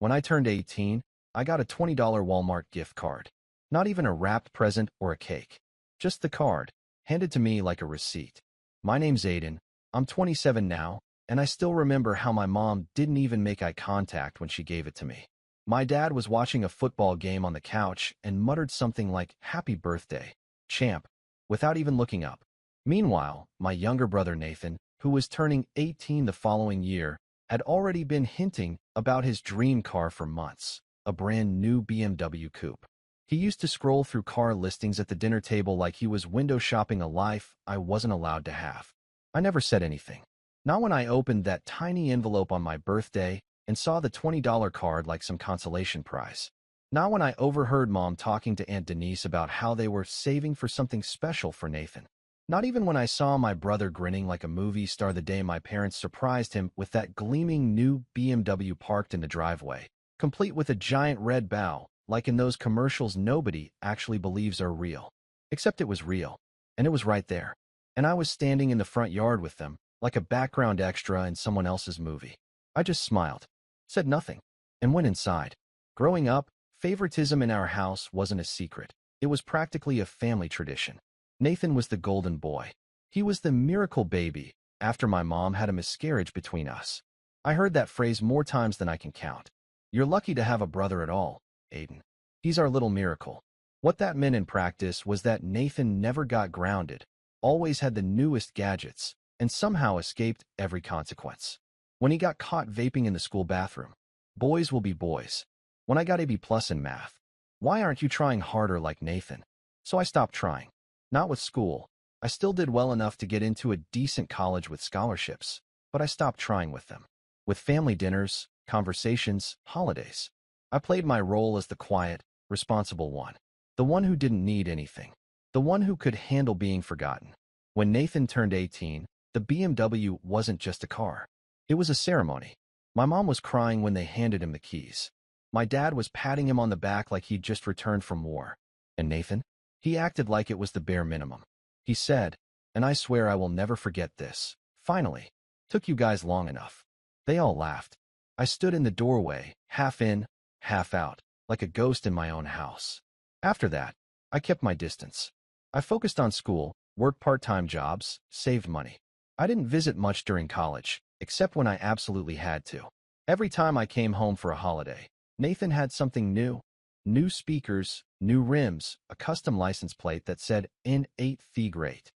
When I turned 18, I got a $20 Walmart gift card. Not even a wrapped present or a cake. Just the card, handed to me like a receipt. My name's Aiden. I'm 27 now, and I still remember how my mom didn't even make eye contact when she gave it to me. My dad was watching a football game on the couch and muttered something like, "Happy birthday, champ," without even looking up. Meanwhile, my younger brother Nathan, who was turning 18 the following year, had already been hinting about his dream car for months, a brand new BMW coupe. He used to scroll through car listings at the dinner table like he was window shopping a life I wasn't allowed to have. I never said anything. Not when I opened that tiny envelope on my birthday and saw the $20 card like some consolation prize. Not when I overheard Mom talking to Aunt Denise about how they were saving for something special for Nathan. Not even when I saw my brother grinning like a movie star the day my parents surprised him with that gleaming new BMW parked in the driveway, complete with a giant red bow, like in those commercials nobody actually believes are real. Except it was real, and it was right there. And I was standing in the front yard with them, like a background extra in someone else's movie. I just smiled, said nothing, and went inside. Growing up, favoritism in our house wasn't a secret. It was practically a family tradition. Nathan was the golden boy. He was the miracle baby after my mom had a miscarriage between us. I heard that phrase more times than I can count. You're lucky to have a brother at all, Aiden. He's our little miracle. What that meant in practice was that Nathan never got grounded, always had the newest gadgets, and somehow escaped every consequence. When he got caught vaping in the school bathroom, boys will be boys. When I got a B+ in math, why aren't you trying harder like Nathan? So I stopped trying. Not with school. I still did well enough to get into a decent college with scholarships, but I stopped trying with them. With family dinners, conversations, holidays, I played my role as the quiet, responsible one. The one who didn't need anything. The one who could handle being forgotten. When Nathan turned 18, the BMW wasn't just a car. It was a ceremony. My mom was crying when they handed him the keys. My dad was patting him on the back like he'd just returned from war. And Nathan? He acted like it was the bare minimum. He said, and I swear I will never forget this, "Finally, took you guys long enough." They all laughed. I stood in the doorway, half in, half out, like a ghost in my own house. After that, I kept my distance. I focused on school, worked part-time jobs, saved money. I didn't visit much during college, except when I absolutely had to. Every time I came home for a holiday, Nathan had something new. New speakers, new rims, a custom license plate that said N8 fee great.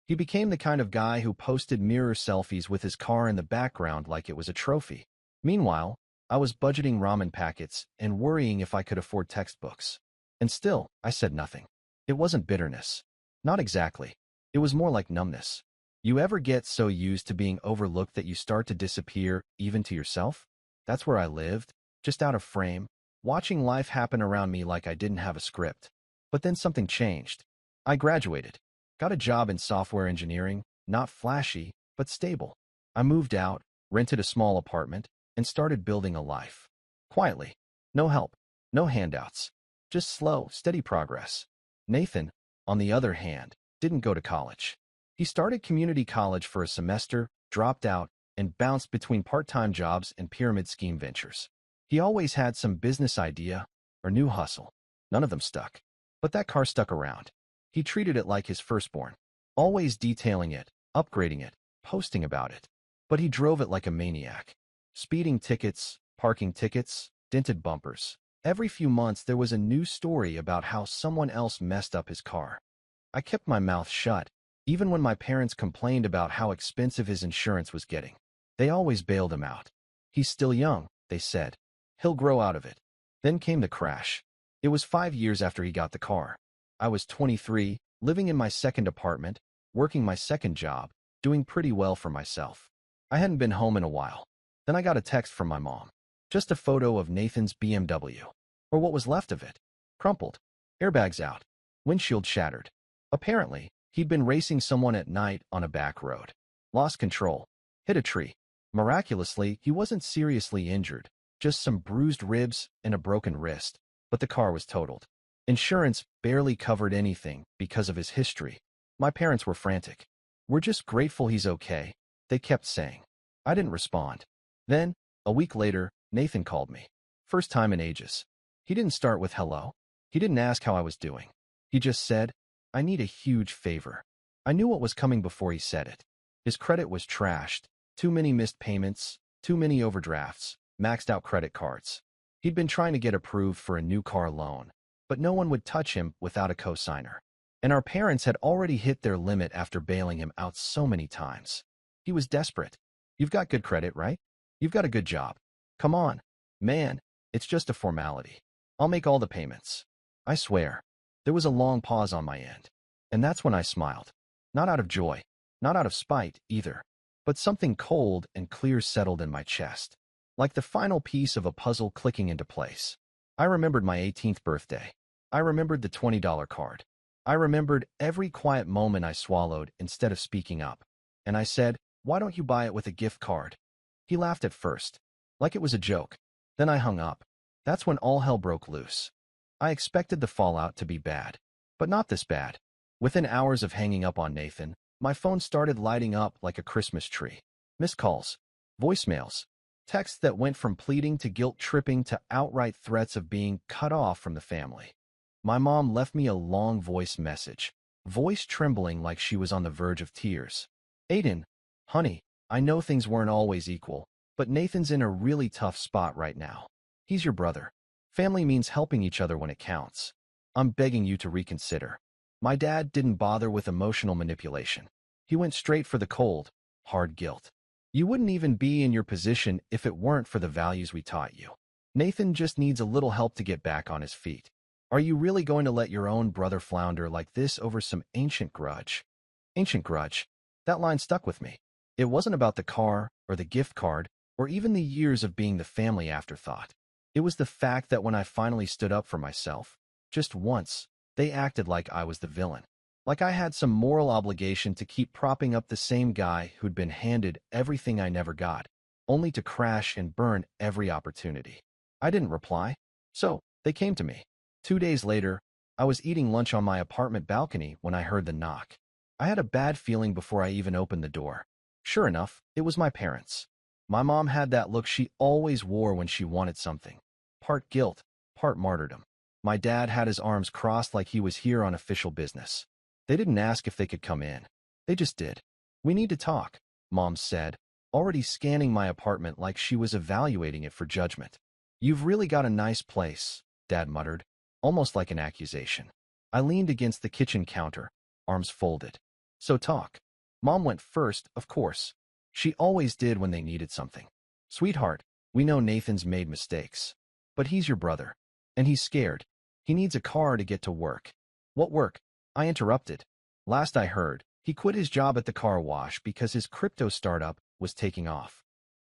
He became the kind of guy who posted mirror selfies with his car in the background like it was a trophy. Meanwhile, I was budgeting ramen packets and worrying if I could afford textbooks. And still, I said nothing. It wasn't bitterness. Not exactly. It was more like numbness. You ever get so used to being overlooked that you start to disappear even to yourself? That's where I lived, just out of frame, watching life happen around me like I didn't have a script. But then something changed. I graduated. Got a job in software engineering, not flashy, but stable. I moved out, rented a small apartment, and started building a life. Quietly. No help. No handouts. Just slow, steady progress. Nathan, on the other hand, didn't go to college. He started community college for a semester, dropped out, and bounced between part-time jobs and pyramid scheme ventures. He always had some business idea or new hustle. None of them stuck. But that car stuck around. He treated it like his firstborn, always detailing it, upgrading it, posting about it. But he drove it like a maniac. Speeding tickets, parking tickets, dented bumpers. Every few months there was a new story about how someone else messed up his car. I kept my mouth shut, even when my parents complained about how expensive his insurance was getting. They always bailed him out. He's still young, they said. He'll grow out of it. Then came the crash. It was 5 years after he got the car. I was 23, living in my second apartment, working my second job, doing pretty well for myself. I hadn't been home in a while. Then I got a text from my mom. Just a photo of Nathan's BMW. Or what was left of it. Crumpled. Airbags out. Windshield shattered. Apparently, he'd been racing someone at night on a back road. Lost control. Hit a tree. Miraculously, he wasn't seriously injured. Just some bruised ribs and a broken wrist. But the car was totaled. Insurance barely covered anything because of his history. My parents were frantic. "We're just grateful he's okay," they kept saying. I didn't respond. Then, a week later, Nathan called me. First time in ages. He didn't start with hello. He didn't ask how I was doing. He just said, I need a huge favor. I knew what was coming before he said it. His credit was trashed. Too many missed payments, too many overdrafts, maxed out credit cards. He'd been trying to get approved for a new car loan, but no one would touch him without a co-signer. And our parents had already hit their limit after bailing him out so many times. He was desperate. You've got good credit, right? You've got a good job. Come on. Man, it's just a formality. I'll make all the payments. I swear. There was a long pause on my end. And that's when I smiled. Not out of joy, not out of spite either, but something cold and clear settled in my chest, like the final piece of a puzzle clicking into place. I remembered my 18th birthday. I remembered the $20 card. I remembered every quiet moment I swallowed instead of speaking up. And I said, why don't you buy it with a gift card? He laughed at first, like it was a joke. Then I hung up. That's when all hell broke loose. I expected the fallout to be bad, but not this bad. Within hours of hanging up on Nathan, my phone started lighting up like a Christmas tree. Missed calls, voicemails, texts that went from pleading to guilt-tripping to outright threats of being cut off from the family. My mom left me a long voice message, voice trembling like she was on the verge of tears. Aiden, honey, I know things weren't always equal, but Nathan's in a really tough spot right now. He's your brother. Family means helping each other when it counts. I'm begging you to reconsider. My dad didn't bother with emotional manipulation. He went straight for the cold, hard guilt. You wouldn't even be in your position if it weren't for the values we taught you. Nathan just needs a little help to get back on his feet. Are you really going to let your own brother flounder like this over some ancient grudge? Ancient grudge. That line stuck with me. It wasn't about the car or the gift card or even the years of being the family afterthought. It was the fact that when I finally stood up for myself, just once, they acted like I was the villain. Like I had some moral obligation to keep propping up the same guy who'd been handed everything I never got, only to crash and burn every opportunity. I didn't reply, so they came to me. 2 days later, I was eating lunch on my apartment balcony when I heard the knock. I had a bad feeling before I even opened the door. Sure enough, it was my parents. My mom had that look she always wore when she wanted something. Part guilt, part martyrdom. My dad had his arms crossed like he was here on official business. They didn't ask if they could come in. They just did. We need to talk, Mom said, already scanning my apartment like she was evaluating it for judgment. You've really got a nice place, Dad muttered, almost like an accusation. I leaned against the kitchen counter, arms folded. So talk. Mom went first, of course. She always did when they needed something. Sweetheart, we know Nathan's made mistakes. But he's your brother. And he's scared. He needs a car to get to work. What work? I interrupted. Last I heard, he quit his job at the car wash because his crypto startup was taking off.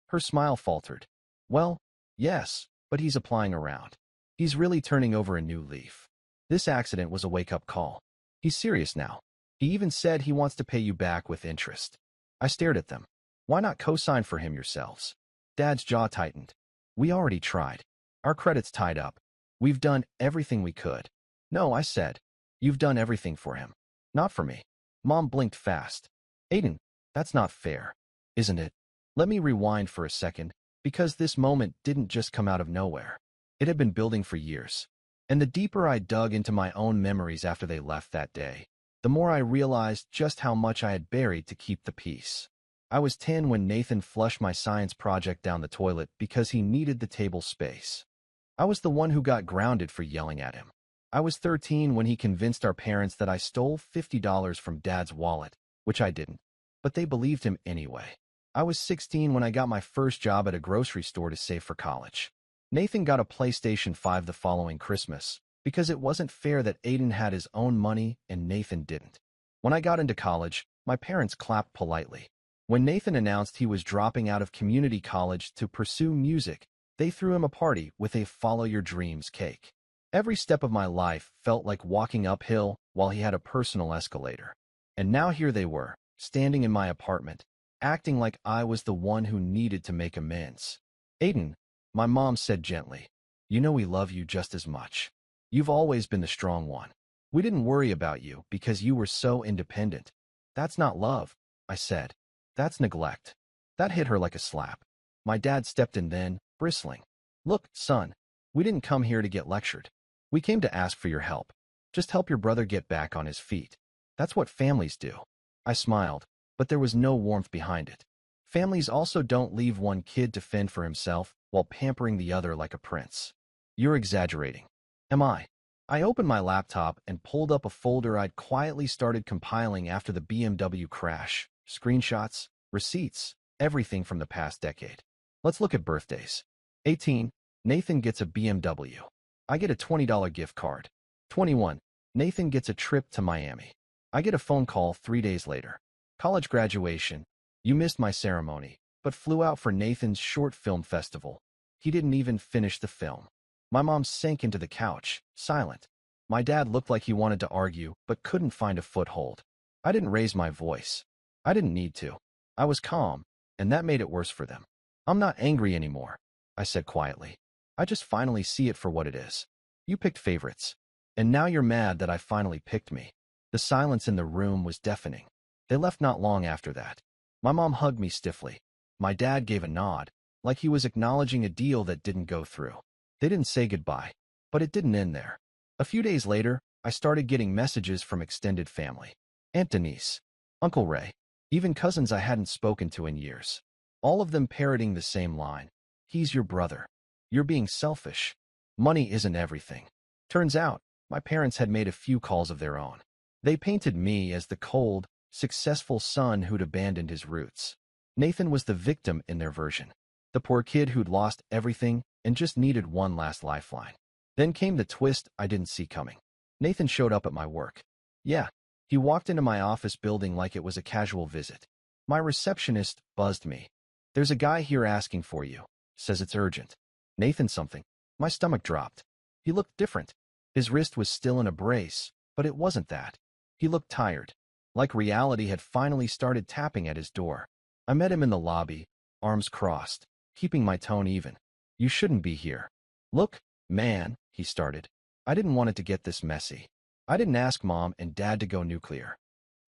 Her smile faltered. Well, yes, but he's applying around. He's really turning over a new leaf. This accident was a wake-up call. He's serious now. He even said he wants to pay you back with interest. I stared at them. Why not co-sign for him yourselves? Dad's jaw tightened. We already tried. Our credit's tied up. We've done everything we could. No, I said. You've done everything for him. Not for me. Mom blinked fast. Aiden, that's not fair, isn't it? Let me rewind for a second, because this moment didn't just come out of nowhere. It had been building for years. And the deeper I dug into my own memories after they left that day, the more I realized just how much I had buried to keep the peace. I was 10 when Nathan flushed my science project down the toilet because he needed the table space. I was the one who got grounded for yelling at him. I was 13 when he convinced our parents that I stole $50 from Dad's wallet, which I didn't, but they believed him anyway. I was 16 when I got my first job at a grocery store to save for college. Nathan got a PlayStation 5 the following Christmas, because it wasn't fair that Aiden had his own money and Nathan didn't. When I got into college, my parents clapped politely. When Nathan announced he was dropping out of community college to pursue music, they threw him a party with a Follow Your Dreams cake. Every step of my life felt like walking uphill while he had a personal escalator. And now here they were, standing in my apartment, acting like I was the one who needed to make amends. Aiden, my mom said gently, you know we love you just as much. You've always been the strong one. We didn't worry about you because you were so independent. That's not love, I said. That's neglect. That hit her like a slap. My dad stepped in then, bristling. Look, son, We didn't come here to get lectured. We came to ask for your help. Just help your brother get back on his feet. That's what families do. I smiled, but there was no warmth behind it. Families also don't leave one kid to fend for himself while pampering the other like a prince. You're exaggerating. Am I? I opened my laptop and pulled up a folder I'd quietly started compiling after the BMW crash. Screenshots, receipts, everything from the past decade. Let's look at birthdays. 18. Nathan gets a BMW. I get a $20 gift card. 21. Nathan gets a trip to Miami. I get a phone call 3 days later. College graduation. You missed my ceremony, but flew out for Nathan's short film festival. He didn't even finish the film. My mom sank into the couch, silent. My dad looked like he wanted to argue, but couldn't find a foothold. I didn't raise my voice. I didn't need to. I was calm, and that made it worse for them. I'm not angry anymore, I said quietly. I just finally see it for what it is. You picked favorites, and now you're mad that I finally picked me. The silence in the room was deafening. They left not long after that. My mom hugged me stiffly. My dad gave a nod, like he was acknowledging a deal that didn't go through. They didn't say goodbye, but it didn't end there. A few days later, I started getting messages from extended family. Aunt Denise, Uncle Ray, even cousins I hadn't spoken to in years. All of them parroting the same line. He's your brother. You're being selfish. Money isn't everything. Turns out, my parents had made a few calls of their own. They painted me as the cold, successful son who'd abandoned his roots. Nathan was the victim in their version. The poor kid who'd lost everything and just needed one last lifeline. Then came the twist I didn't see coming. Nathan showed up at my work. Yeah, he walked into my office building like it was a casual visit. My receptionist buzzed me. There's a guy here asking for you. Says it's urgent. Nathan something. My stomach dropped. He looked different. His wrist was still in a brace, but it wasn't that. He looked tired, like reality had finally started tapping at his door. I met him in the lobby, arms crossed, keeping my tone even. You shouldn't be here. Look, man, he started. I didn't want it to get this messy. I didn't ask Mom and Dad to go nuclear.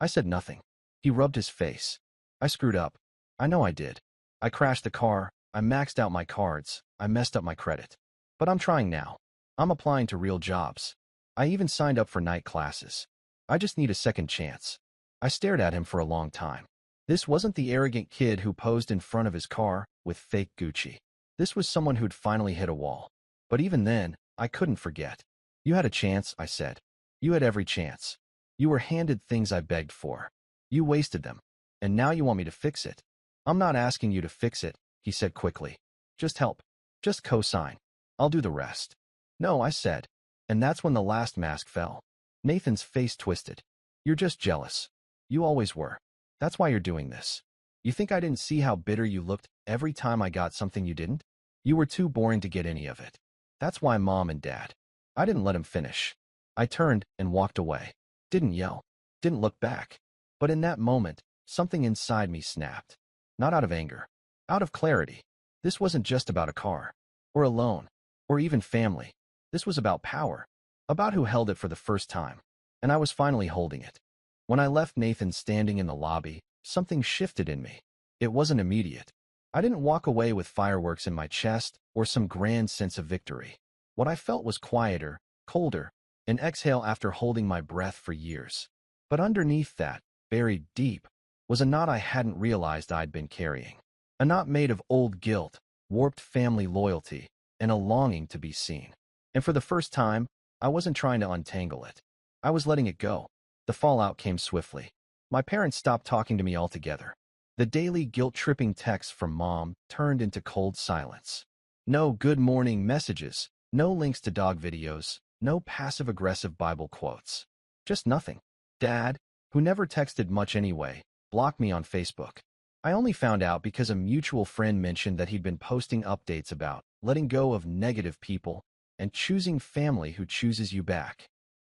I said nothing. He rubbed his face. I screwed up. I know I did. I crashed the car. I maxed out my cards. I messed up my credit. But I'm trying now. I'm applying to real jobs. I even signed up for night classes. I just need a second chance. I stared at him for a long time. This wasn't the arrogant kid who posed in front of his car with fake Gucci. This was someone who'd finally hit a wall. But even then, I couldn't forget. You had a chance, I said. You had every chance. You were handed things I begged for. You wasted them. And now you want me to fix it. I'm not asking you to fix it, he said quickly. Just help. Just co-sign. I'll do the rest. No, I said. And that's when the last mask fell. Nathan's face twisted. You're just jealous. You always were. That's why you're doing this. You think I didn't see how bitter you looked every time I got something you didn't? You were too boring to get any of it. That's why Mom and Dad. I didn't let him finish. I turned and walked away. Didn't yell. Didn't look back. But in that moment, something inside me snapped. Not out of anger. Out of clarity. This wasn't just about a car. Or a loan. Or even family. This was about power. About who held it for the first time. And I was finally holding it. When I left Nathan standing in the lobby, something shifted in me. It wasn't immediate. I didn't walk away with fireworks in my chest or some grand sense of victory. What I felt was quieter, colder, an exhale after holding my breath for years. But underneath that, buried deep, was a knot I hadn't realized I'd been carrying. A knot made of old guilt, warped family loyalty, and a longing to be seen. And for the first time, I wasn't trying to untangle it. I was letting it go. The fallout came swiftly. My parents stopped talking to me altogether. The daily guilt-tripping texts from Mom turned into cold silence. No good morning messages, no links to dog videos, no passive-aggressive Bible quotes. Just nothing. Dad, who never texted much anyway, blocked me on Facebook. I only found out because a mutual friend mentioned that he'd been posting updates about letting go of negative people and choosing family who chooses you back.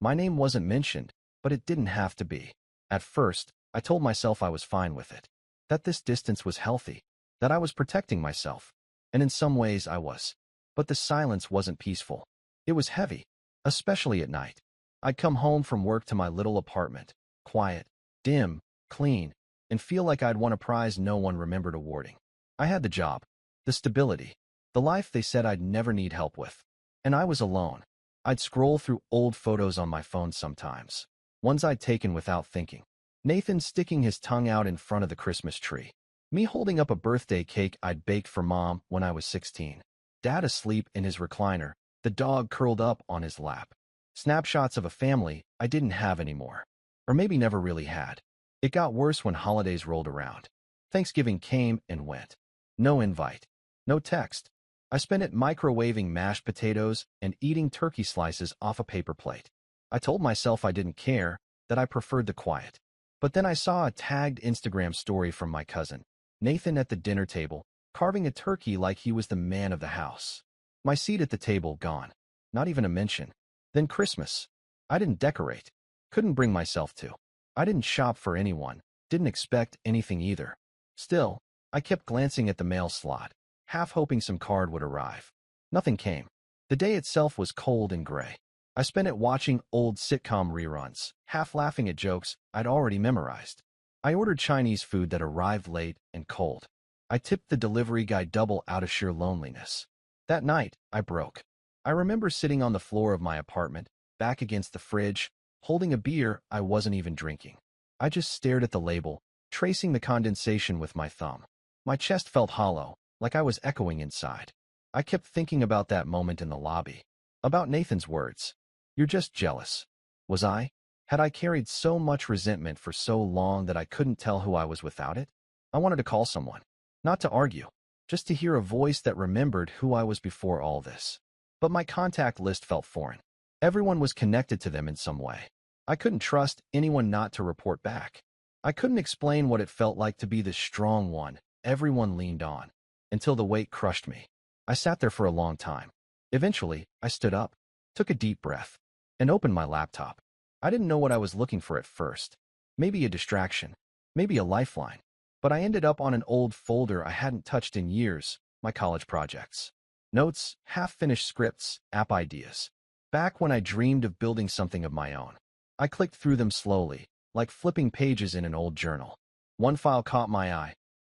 My name wasn't mentioned, but it didn't have to be. At first, I told myself I was fine with it, that this distance was healthy, that I was protecting myself, and in some ways I was. But the silence wasn't peaceful. It was heavy, especially at night. I'd come home from work to my little apartment, quiet, dim, clean, and feel like I'd won a prize no one remembered awarding. I had the job, the stability, the life they said I'd never need help with. And I was alone. I'd scroll through old photos on my phone sometimes, ones I'd taken without thinking. Nathan sticking his tongue out in front of the Christmas tree. Me holding up a birthday cake I'd baked for Mom when I was 16. Dad asleep in his recliner, the dog curled up on his lap. Snapshots of a family I didn't have anymore. Or maybe never really had. It got worse when holidays rolled around. Thanksgiving came and went. No invite. No text. I spent it microwaving mashed potatoes and eating turkey slices off a paper plate. I told myself I didn't care, that I preferred the quiet. But then I saw a tagged Instagram story from my cousin, Nathan at the dinner table, carving a turkey like he was the man of the house. My seat at the table gone. Not even a mention. Then Christmas. I didn't decorate. Couldn't bring myself to. I didn't shop for anyone. Didn't expect anything either. Still, I kept glancing at the mail slot, half hoping some card would arrive. Nothing came. The day itself was cold and gray. I spent it watching old sitcom reruns, half laughing at jokes I'd already memorized. I ordered Chinese food that arrived late and cold. I tipped the delivery guy double out of sheer loneliness. That night, I broke. I remember sitting on the floor of my apartment, back against the fridge, holding a beer I wasn't even drinking. I just stared at the label, tracing the condensation with my thumb. My chest felt hollow, like I was echoing inside. I kept thinking about that moment in the lobby. About Nathan's words. You're just jealous. Was I? Had I carried so much resentment for so long that I couldn't tell who I was without it? I wanted to call someone. Not to argue. Just to hear a voice that remembered who I was before all this. But my contact list felt foreign. Everyone was connected to them in some way. I couldn't trust anyone not to report back. I couldn't explain what it felt like to be the strong one everyone leaned on, until the weight crushed me. I sat there for a long time. Eventually, I stood up, took a deep breath, and opened my laptop. I didn't know what I was looking for at first. Maybe a distraction, maybe a lifeline. But I ended up on an old folder I hadn't touched in years, my college projects. Notes, half-finished scripts, app ideas. Back when I dreamed of building something of my own. I clicked through them slowly, like flipping pages in an old journal. One file caught my eye.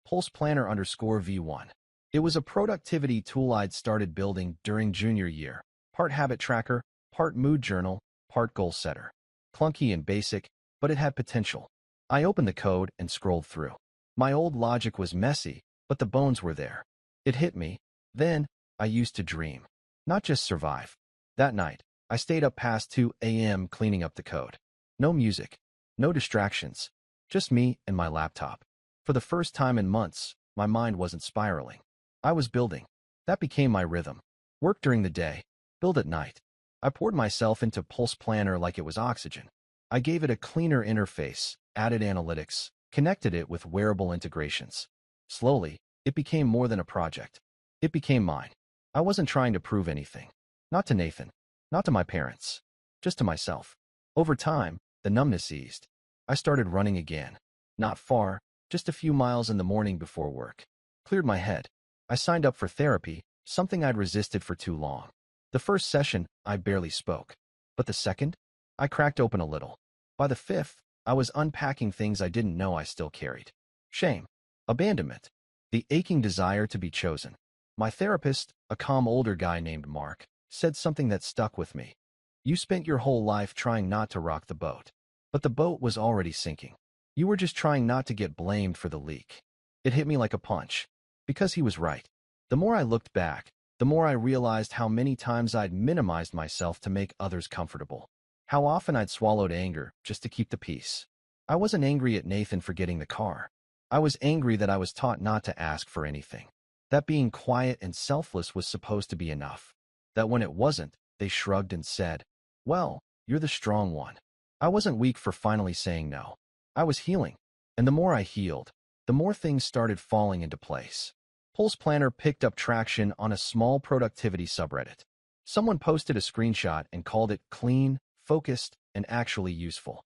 Pulse Planner _V1. It was a productivity tool I'd started building during junior year. Part habit tracker, part mood journal, part goal setter. Clunky and basic, but it had potential. I opened the code and scrolled through. My old logic was messy, but the bones were there. It hit me. Then, I used to dream. Not just survive. That night, I stayed up past 2 a.m. cleaning up the code. No music. No distractions. Just me and my laptop. For the first time in months, my mind wasn't spiraling. I was building. That became my rhythm. Work during the day. Build at night. I poured myself into Pulse Planner like it was oxygen. I gave it a cleaner interface, added analytics, connected it with wearable integrations. Slowly, it became more than a project. It became mine. I wasn't trying to prove anything. Not to Nathan. Not to my parents. Just to myself. Over time, the numbness eased. I started running again. Not far, just a few miles in the morning before work. Cleared my head. I signed up for therapy, something I'd resisted for too long. The first session, I barely spoke. But the second, I cracked open a little. By the fifth, I was unpacking things I didn't know I still carried. Shame. Abandonment. The aching desire to be chosen. My therapist, a calm older guy named Mark, said something that stuck with me. You spent your whole life trying not to rock the boat. But the boat was already sinking. You were just trying not to get blamed for the leak. It hit me like a punch. Because he was right. The more I looked back, the more I realized how many times I'd minimized myself to make others comfortable. How often I'd swallowed anger just to keep the peace. I wasn't angry at Nathan for getting the car. I was angry that I was taught not to ask for anything. That being quiet and selfless was supposed to be enough. That when it wasn't, they shrugged and said, well, you're the strong one. I wasn't weak for finally saying no. I was healing. And the more I healed, the more things started falling into place. Pulse Planner picked up traction on a small productivity subreddit. Someone posted a screenshot and called it clean, focused, and actually useful.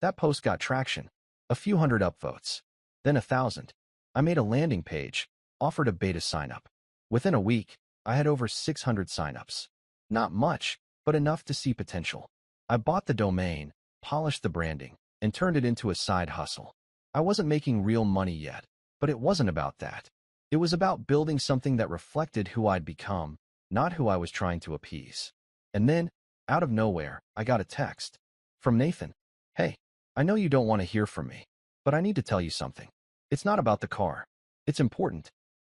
That post got traction. A few hundred upvotes. Then 1,000. I made a landing page, offered a beta sign-up. Within a week, I had over 600 sign-ups. Not much, but enough to see potential. I bought the domain, polished the branding, and turned it into a side hustle. I wasn't making real money yet, but it wasn't about that. It was about building something that reflected who I'd become, not who I was trying to appease. And then, out of nowhere, I got a text from Nathan. Hey, I know you don't want to hear from me, but I need to tell you something. It's not about the car. It's important.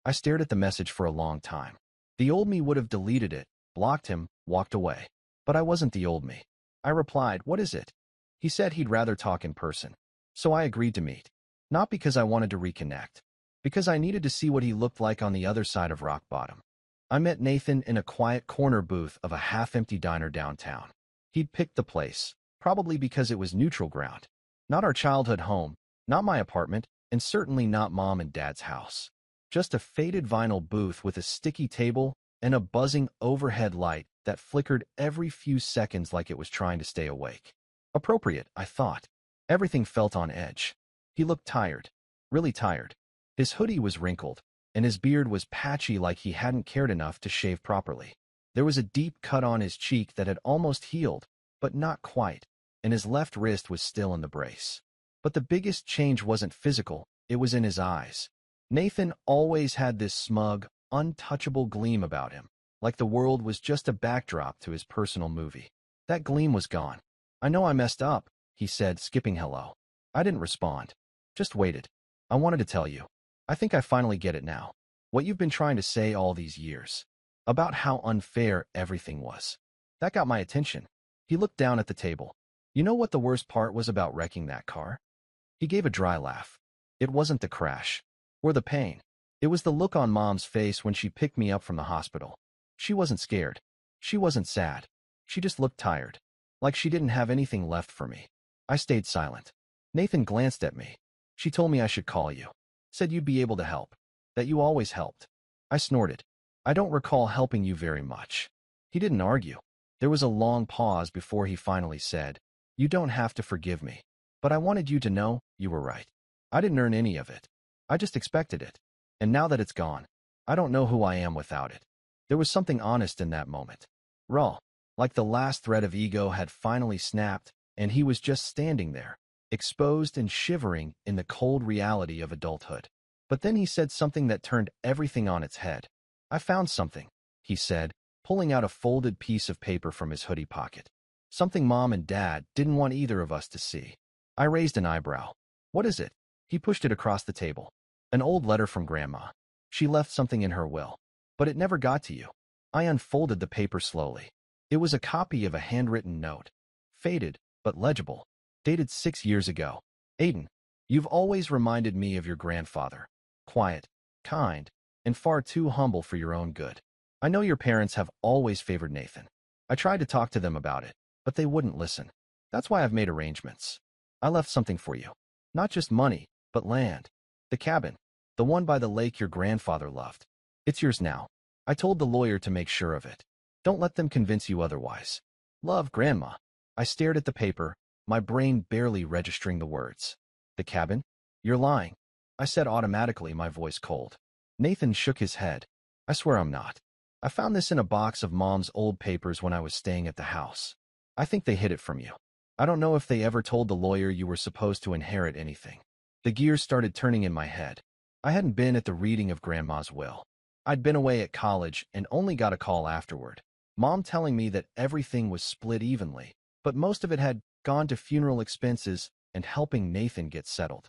I stared at the message for a long time. The old me would have deleted it, blocked him, walked away. But I wasn't the old me. I replied, what is it? He said he'd rather talk in person. So I agreed to meet. Not because I wanted to reconnect. Because I needed to see what he looked like on the other side of rock bottom. I met Nathan in a quiet corner booth of a half-empty diner downtown. He'd picked the place, probably because it was neutral ground. Not our childhood home, not my apartment, and certainly not Mom and Dad's house. Just a faded vinyl booth with a sticky table and a buzzing overhead light that flickered every few seconds like it was trying to stay awake. Appropriate, I thought. Everything felt on edge. He looked tired, really tired. His hoodie was wrinkled, and his beard was patchy like he hadn't cared enough to shave properly. There was a deep cut on his cheek that had almost healed, but not quite, and his left wrist was still in the brace. But the biggest change wasn't physical, it was in his eyes. Nathan always had this smug, untouchable gleam about him, like the world was just a backdrop to his personal movie. That gleam was gone. I know I messed up, he said, skipping hello. I didn't respond. Just waited. I wanted to tell you. I think I finally get it now. What you've been trying to say all these years. About how unfair everything was. That got my attention. He looked down at the table. You know what the worst part was about wrecking that car? He gave a dry laugh. It wasn't the crash. Or the pain. It was the look on Mom's face when she picked me up from the hospital. She wasn't scared. She wasn't sad. She just looked tired. Like she didn't have anything left for me. I stayed silent. Nathan glanced at me. She told me I should call you. Said you'd be able to help. That you always helped. I snorted. I don't recall helping you very much. He didn't argue. There was a long pause before he finally said, you don't have to forgive me. But I wanted you to know you were right. I didn't earn any of it. I just expected it. And now that it's gone, I don't know who I am without it. There was something honest in that moment. Raw. Like the last thread of ego had finally snapped, and he was just standing there, exposed and shivering in the cold reality of adulthood. But then he said something that turned everything on its head. I found something, he said, pulling out a folded piece of paper from his hoodie pocket. Something Mom and Dad didn't want either of us to see. I raised an eyebrow. What is it? He pushed it across the table. An old letter from Grandma. She left something in her will. But it never got to you. I unfolded the paper slowly. It was a copy of a handwritten note. Faded, but legible. Dated 6 years ago. Aiden, you've always reminded me of your grandfather. Quiet, kind, and far too humble for your own good. I know your parents have always favored Nathan. I tried to talk to them about it, but they wouldn't listen. That's why I've made arrangements. I left something for you. Not just money, but land. The cabin. The one by the lake your grandfather loved. It's yours now. I told the lawyer to make sure of it. Don't let them convince you otherwise. Love, Grandma. I stared at the paper, my brain barely registering the words. The cabin? You're lying. I said automatically, my voice cold. Nathan shook his head. I swear I'm not. I found this in a box of Mom's old papers when I was staying at the house. I think they hid it from you. I don't know if they ever told the lawyer you were supposed to inherit anything. The gears started turning in my head. I hadn't been at the reading of Grandma's will. I'd been away at college and only got a call afterward. Mom telling me that everything was split evenly, but most of it had gone to funeral expenses and helping Nathan get settled.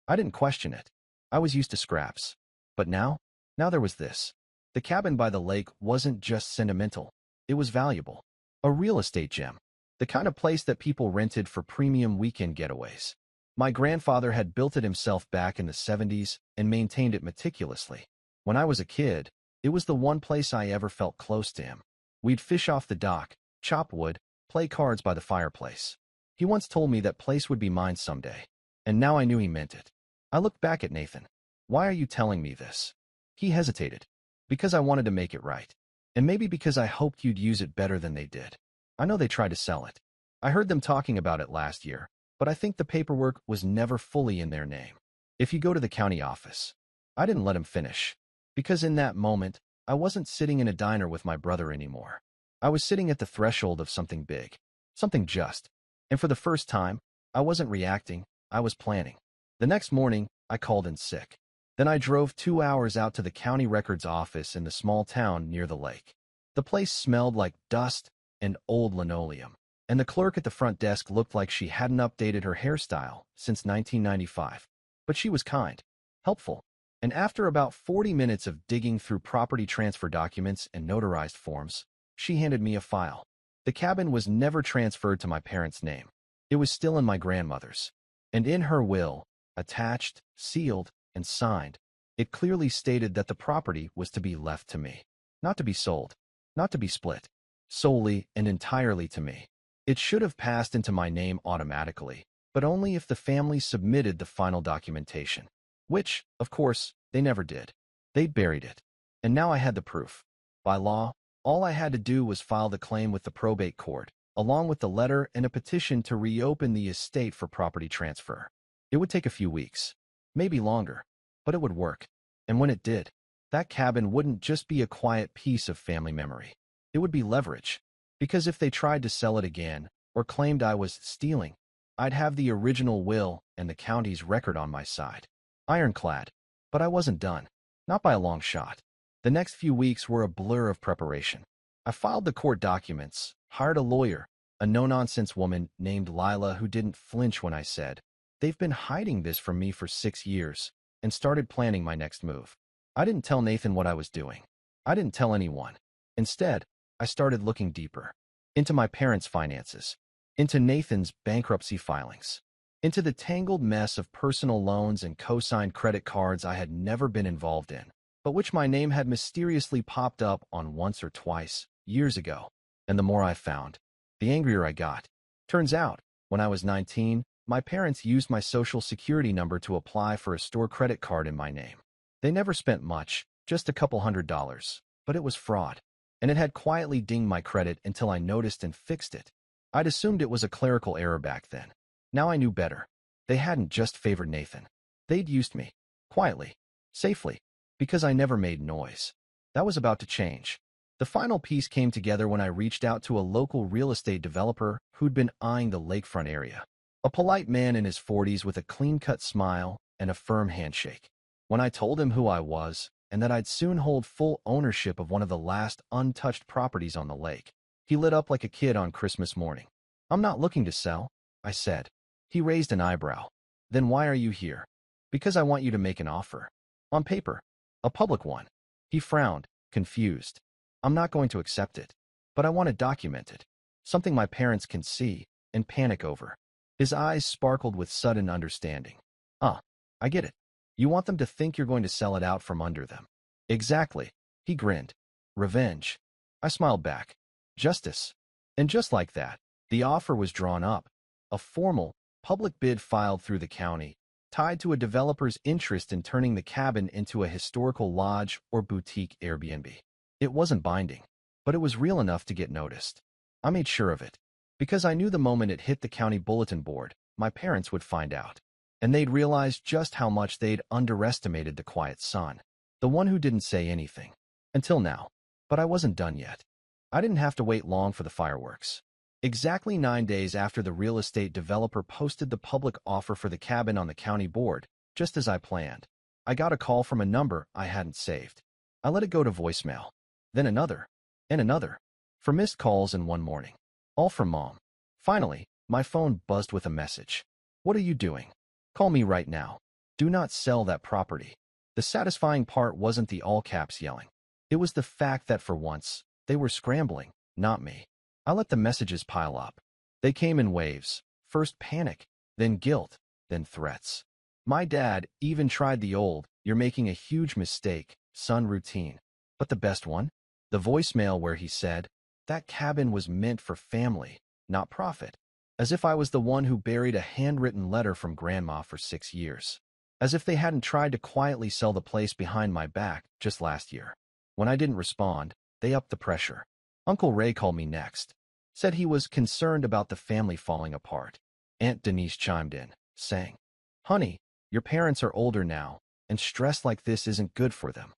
I didn't question it. I was used to scraps. But now there was this. The cabin by the lake wasn't just sentimental. It was valuable. A real estate gem. The kind of place that people rented for premium weekend getaways. My grandfather had built it himself back in the 70s and maintained it meticulously. When I was a kid, it was the one place I ever felt close to him. We'd fish off the dock, chop wood, play cards by the fireplace. He once told me that place would be mine someday, and now I knew he meant it. I looked back at Nathan. Why are you telling me this? He hesitated. Because I wanted to make it right. And maybe because I hoped you'd use it better than they did. I know they tried to sell it. I heard them talking about it last year, but I think the paperwork was never fully in their name. If you go to the county office. I didn't let him finish. Because in that moment, I wasn't sitting in a diner with my brother anymore. I was sitting at the threshold of something big. Something just. And for the first time, I wasn't reacting, I was planning. The next morning, I called in sick. Then I drove 2 hours out to the county records office in the small town near the lake. The place smelled like dust and old linoleum, and the clerk at the front desk looked like she hadn't updated her hairstyle since 1995. But she was kind, helpful, and after about 40 minutes of digging through property transfer documents and notarized forms, she handed me a file. The cabin was never transferred to my parents' name. It was still in my grandmother's. And in her will, attached, sealed, and signed, it clearly stated that the property was to be left to me. Not to be sold, not to be split, solely and entirely to me. It should have passed into my name automatically, but only if the family submitted the final documentation. Which, of course, they never did. They'd buried it. And now I had the proof. By law, all I had to do was file the claim with the probate court, along with the letter and a petition to reopen the estate for property transfer. It would take a few weeks, maybe longer, but it would work. And when it did, that cabin wouldn't just be a quiet piece of family memory. It would be leverage. Because if they tried to sell it again, or claimed I was stealing, I'd have the original will and the county's record on my side. Ironclad. But I wasn't done. Not by a long shot. The next few weeks were a blur of preparation. I filed the court documents, hired a lawyer, a no-nonsense woman named Lila who didn't flinch when I said, "They've been hiding this from me for 6 years," and started planning my next move. I didn't tell Nathan what I was doing. I didn't tell anyone. Instead, I started looking deeper. Into my parents' finances. Into Nathan's bankruptcy filings. Into the tangled mess of personal loans and co-signed credit cards I had never been involved in, but which my name had mysteriously popped up on once or twice, years ago. And the more I found, the angrier I got. Turns out, when I was 19, my parents used my social security number to apply for a store credit card in my name. They never spent much, just a couple $100s, but it was fraud. And it had quietly dinged my credit until I noticed and fixed it. I'd assumed it was a clerical error back then. Now I knew better. They hadn't just favored Nathan. They'd used me. Quietly. Safely. Because I never made noise. That was about to change. The final piece came together when I reached out to a local real estate developer who'd been eyeing the lakefront area. A polite man in his 40s with a clean-cut smile and a firm handshake. When I told him who I was, and that I'd soon hold full ownership of one of the last untouched properties on the lake, he lit up like a kid on Christmas morning. "I'm not looking to sell," I said. He raised an eyebrow. "Then why are you here?" "Because I want you to make an offer. On paper. A public one." He frowned, confused. "I'm not going to accept it. But I want to document it. Something my parents can see and panic over." His eyes sparkled with sudden understanding. I get it. You want them to think you're going to sell it out from under them." "Exactly." He grinned. "Revenge." I smiled back. "Justice." And just like that, the offer was drawn up. A formal, public bid filed through the county, tied to a developer's interest in turning the cabin into a historical lodge or boutique Airbnb. It wasn't binding, but it was real enough to get noticed. I made sure of it, because I knew the moment it hit the county bulletin board, my parents would find out. And they'd realize just how much they'd underestimated the quiet son, the one who didn't say anything. Until now. But I wasn't done yet. I didn't have to wait long for the fireworks. Exactly 9 days after the real estate developer posted the public offer for the cabin on the county board, just as I planned, I got a call from a number I hadn't saved. I let it go to voicemail. Then another. And another. For missed calls in one morning. All from Mom. Finally, my phone buzzed with a message. "What are you doing? Call me right now. Do not sell that property." The satisfying part wasn't the all-caps yelling. It was the fact that for once, they were scrambling, not me. I let the messages pile up. They came in waves. First panic, then guilt, then threats. My dad even tried the old, "You're making a huge mistake, son" routine. But the best one? The voicemail where he said, "That cabin was meant for family, not profit." As if I was the one who buried a handwritten letter from Grandma for 6 years. As if they hadn't tried to quietly sell the place behind my back just last year. When I didn't respond, they upped the pressure. Uncle Ray called me next. Said he was concerned about the family falling apart. Aunt Denise chimed in, saying, "Honey, your parents are older now, and stress like this isn't good for them."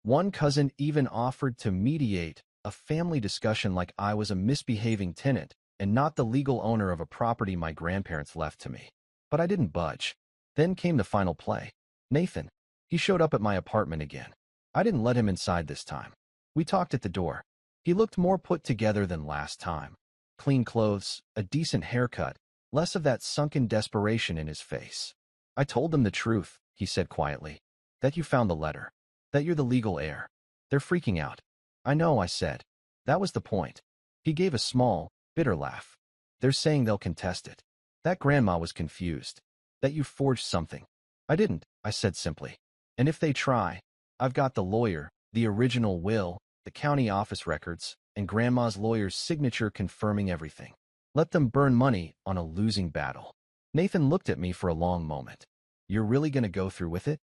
One cousin even offered to mediate a family discussion like I was a misbehaving tenant and not the legal owner of a property my grandparents left to me. But I didn't budge. Then came the final play. Nathan. He showed up at my apartment again. I didn't let him inside this time. We talked at the door. He looked more put together than last time. Clean clothes, a decent haircut, less of that sunken desperation in his face. I told them the truth, he said quietly. That you found the letter. That you're the legal heir. They're freaking out. I know, I said. That was the point. He gave a small, bitter laugh. They're saying they'll contest it. That grandma was confused. That you forged something. I didn't, I said simply. And if they try, I've got the lawyer, the original will, the county office records, and grandma's lawyer's signature confirming everything. Let them burn money on a losing battle. Nathan looked at me for a long moment. You're really going to go through with it?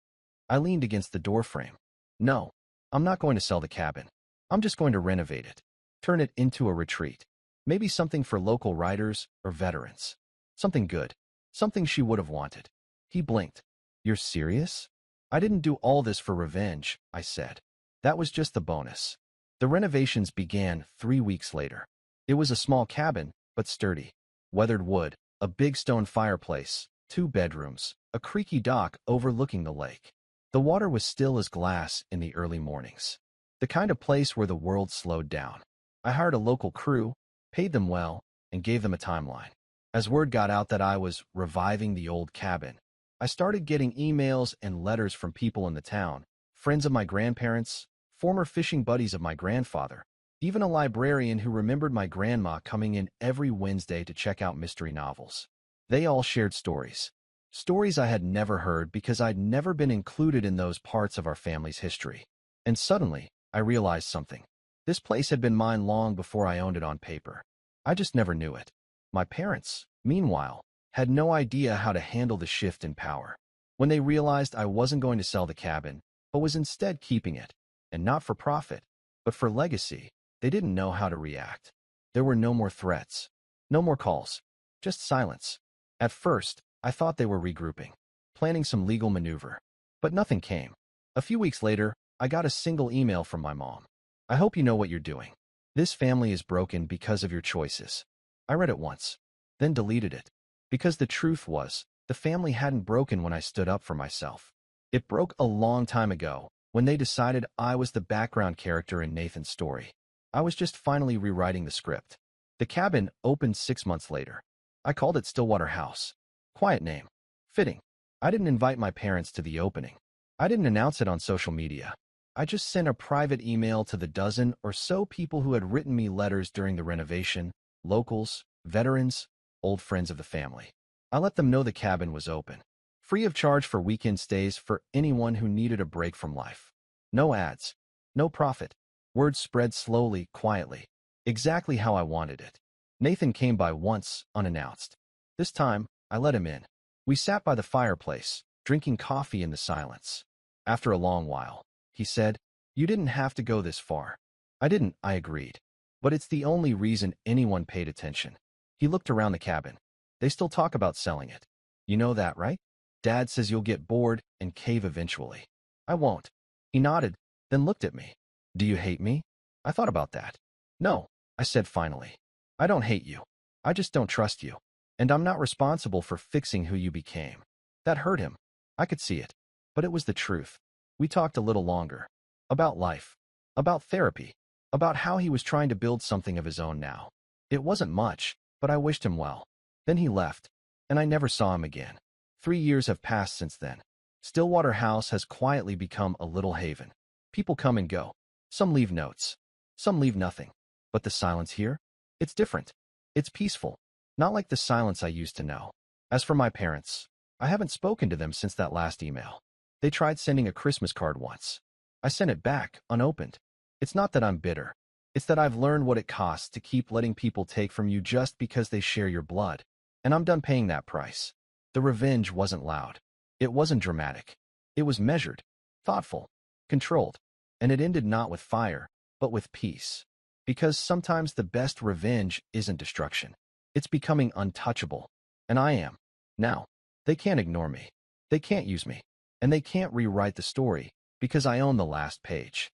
I leaned against the doorframe. No, I'm not going to sell the cabin. I'm just going to renovate it. Turn it into a retreat. Maybe something for local riders or veterans. Something good. Something she would have wanted. He blinked. You're serious? I didn't do all this for revenge, I said. That was just the bonus. The renovations began 3 weeks later. It was a small cabin, but sturdy. Weathered wood, a big stone fireplace, 2 bedrooms, a creaky dock overlooking the lake. The water was still as glass in the early mornings. The kind of place where the world slowed down. I hired a local crew, paid them well, and gave them a timeline. As word got out that I was reviving the old cabin, I started getting emails and letters from people in the town, friends of my grandparents, former fishing buddies of my grandfather, even a librarian who remembered my grandma coming in every Wednesday to check out mystery novels. They all shared stories. Stories I had never heard because I'd never been included in those parts of our family's history. And suddenly, I realized something. This place had been mine long before I owned it on paper. I just never knew it. My parents, meanwhile, had no idea how to handle the shift in power. When they realized I wasn't going to sell the cabin, but was instead keeping it, and not for profit, but for legacy, they didn't know how to react. There were no more threats, no more calls, just silence. At first, I thought they were regrouping, planning some legal maneuver, but nothing came. A few weeks later, I got a single email from my mom. I hope you know what you're doing. This family is broken because of your choices. I read it once, then deleted it, because the truth was, the family hadn't broken when I stood up for myself. It broke a long time ago, when they decided I was the background character in Nathan's story. I was just finally rewriting the script. The cabin opened 6 months later. I called it Stillwater House. Quiet name. Fitting. I didn't invite my parents to the opening. I didn't announce it on social media. I just sent a private email to the dozen or so people who had written me letters during the renovation, locals, veterans, old friends of the family. I let them know the cabin was open, free of charge for weekend stays for anyone who needed a break from life. No ads, no profit. Word spread slowly, quietly, exactly how I wanted it. Nathan came by once, unannounced. This time, I let him in. We sat by the fireplace, drinking coffee in the silence. After a long while, he said, "You didn't have to go this far." I didn't, I agreed. But it's the only reason anyone paid attention. He looked around the cabin. They still talk about selling it. You know that, right? Dad says you'll get bored and cave eventually. I won't. He nodded, then looked at me. Do you hate me? I thought about that. No, I said finally. I don't hate you. I just don't trust you. And I'm not responsible for fixing who you became. That hurt him. I could see it. But it was the truth. We talked a little longer. About life. About therapy. About how he was trying to build something of his own now. It wasn't much, but I wished him well. Then he left, and I never saw him again. 3 years have passed since then. Stillwater House has quietly become a little haven. People come and go. Some leave notes. Some leave nothing. But the silence here? It's different. It's peaceful. Not like the silence I used to know. As for my parents, I haven't spoken to them since that last email. They tried sending a Christmas card once. I sent it back, unopened. It's not that I'm bitter. It's that I've learned what it costs to keep letting people take from you just because they share your blood. And I'm done paying that price. The revenge wasn't loud. It wasn't dramatic. It was measured, thoughtful, controlled. And it ended not with fire, but with peace. Because sometimes the best revenge isn't destruction. It's becoming untouchable. And I am. Now, they can't ignore me. They can't use me. And they can't rewrite the story, because I own the last page.